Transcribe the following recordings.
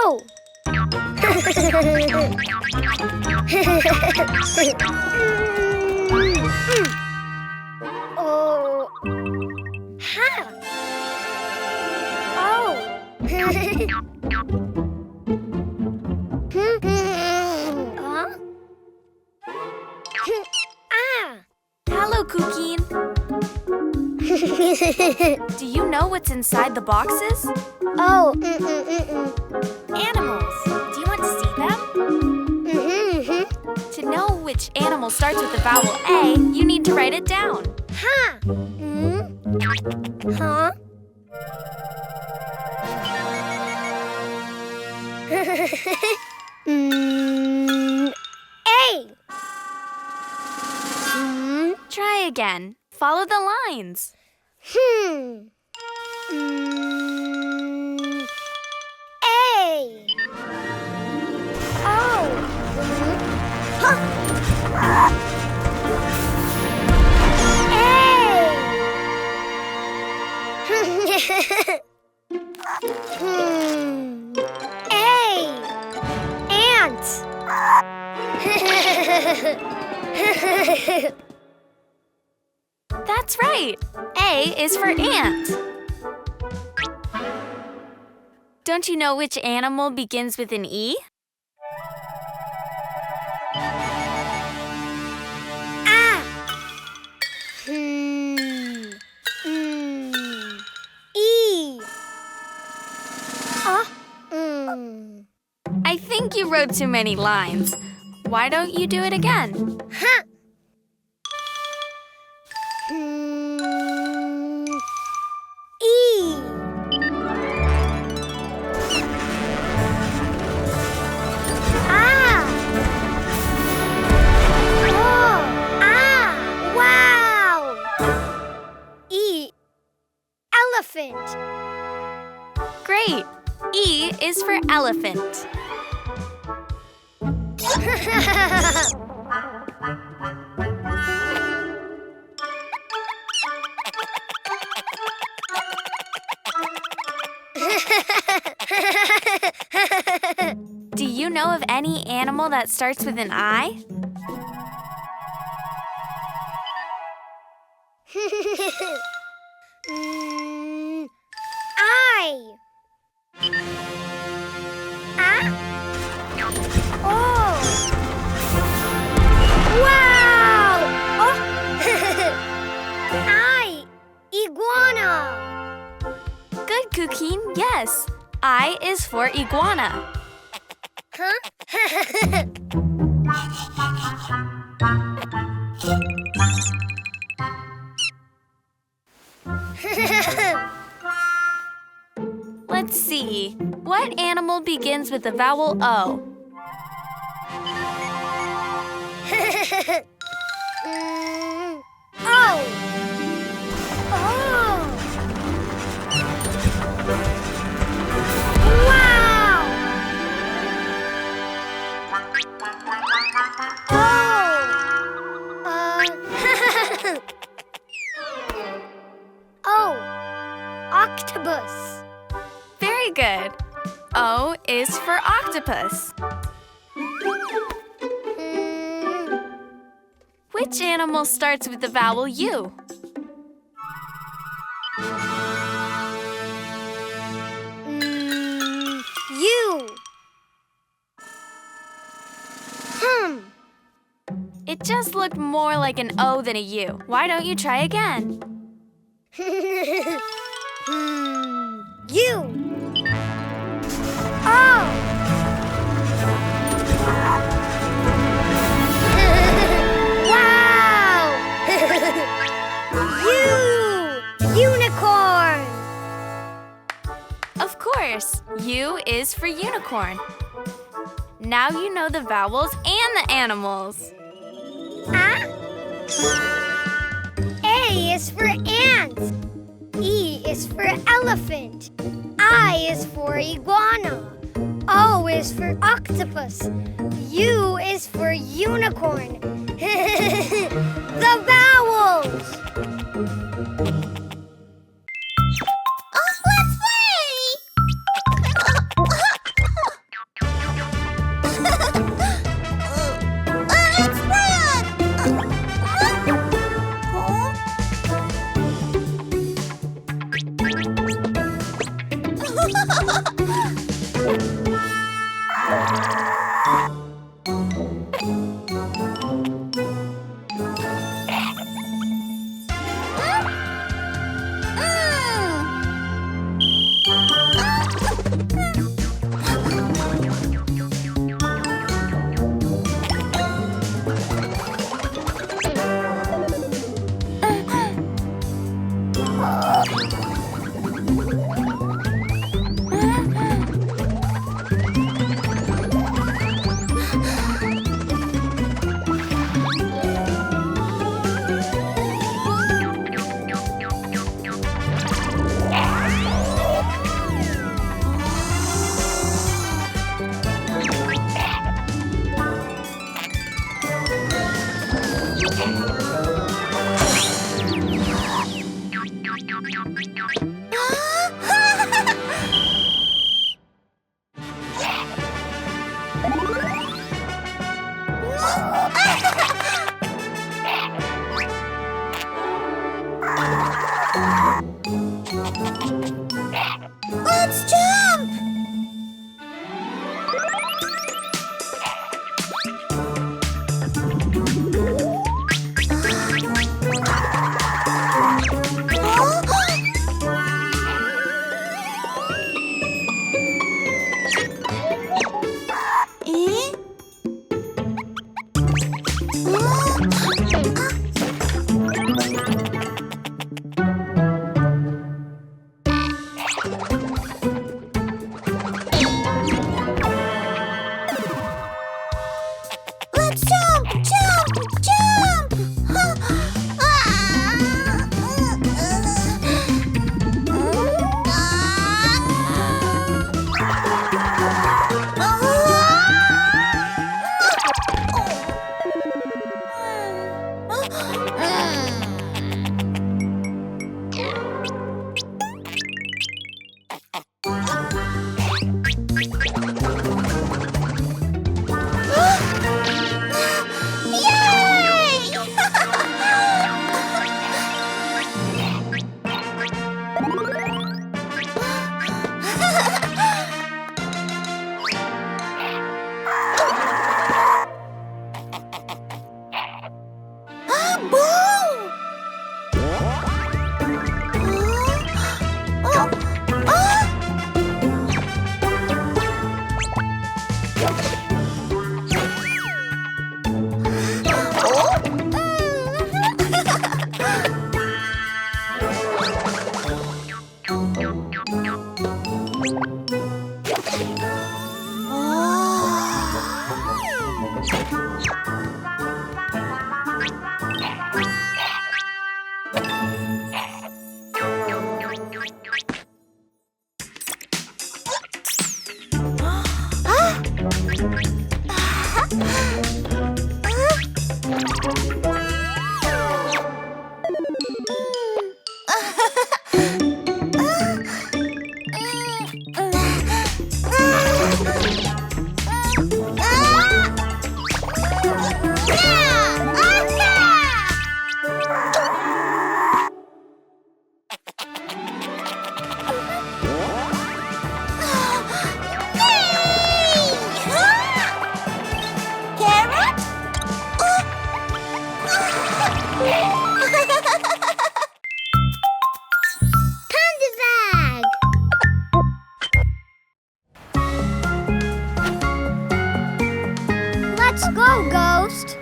Oh! Oh. Ha! Oh. Huh? Ah! Hello, Cuquín. Do you know what's inside the boxes? Oh. Animals. Do you want to see them? To know which animal starts with the vowel A, you need to write it down. Ha! Huh? A. Try again. Follow the lines. A. Oh. Huh. A. Ant. That's right. A is for ant. Don't you know which animal begins with an E? Ah. E. I think you wrote too many lines. Why don't you do it again? Huh. E. Ah. Oh. Ah. Wow. E. Elephant. Great. E is for elephant. Do you know of any animal that starts with an I? I. Ah. Oh. Wow. Oh. I. Iguana. Good, Cuquín. Yes. I is for iguana. Huh? Let's see. What animal begins with the vowel O? Oh. Oh. Wow. Oh. Octopus. Very good. O is for octopus. Which animal starts with the vowel U? U. It just looked more like an O than a U. Why don't you try again? U. Oh. Wow. Unicorn. Of course, U is for unicorn. Now you know the vowels and the animals. Ah. A is for ant. E is for elephant. I is for iguana. O is for octopus. U is for unicorn. The vowels! Let's play! Let's jump! Let's jump! Jump! Jump! Let's go, Ghost.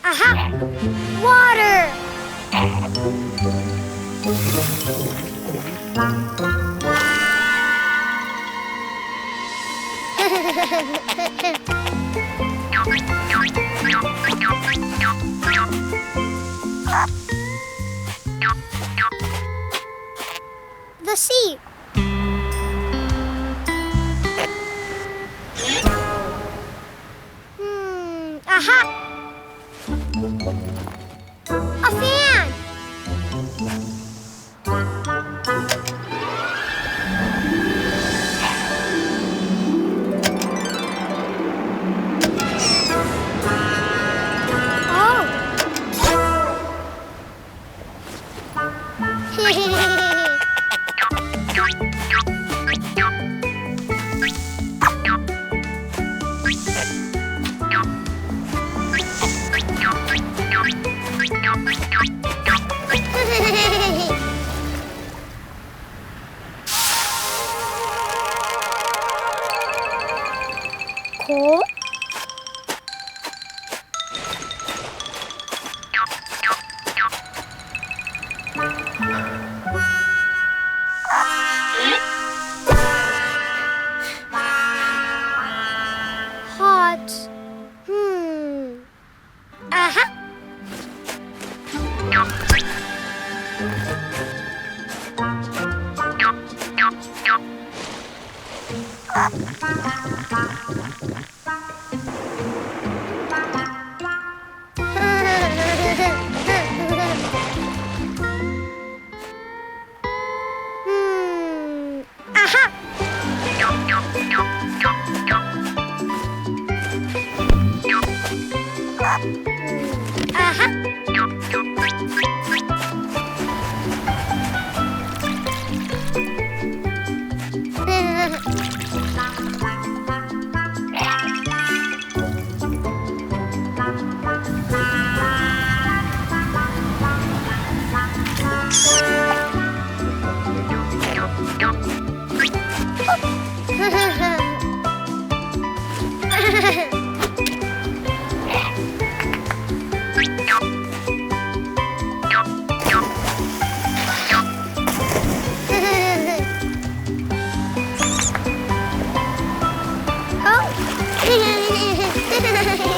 Aha! Water! The sea. Aha! A fan! Cool. Hot. Aha. Aha. Aha. Oh.